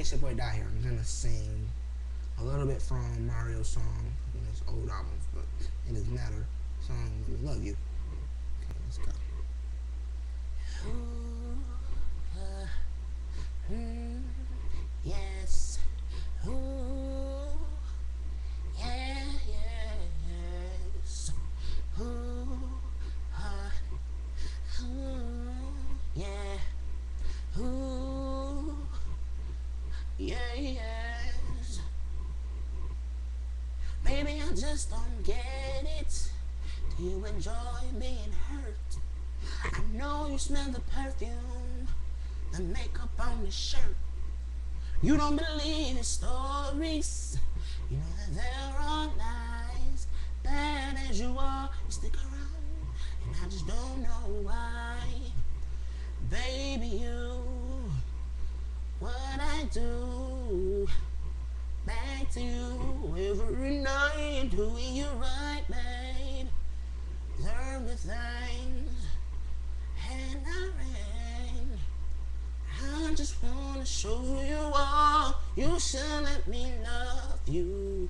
Hey, it's your boy Die here. I'm gonna sing a little bit from Mario's song in his old albums, but it doesn't matter. Song "Let Me Love You." Okay, let's go. Yes. Ooh, yeah, yes. Ooh, yeah. Ooh, yeah, yes. Baby, I just don't get it. Do you enjoy being hurt? I know you smell the perfume, the makeup on the shirt. You don't believe his stories. You know that there are lies. Bad as you are, you stick around, and I just don't know why. Baby, you, what I do, back to you every night, doing you right, babe. Learn the things, and I ran. I just wanna show you all. You should let me love you.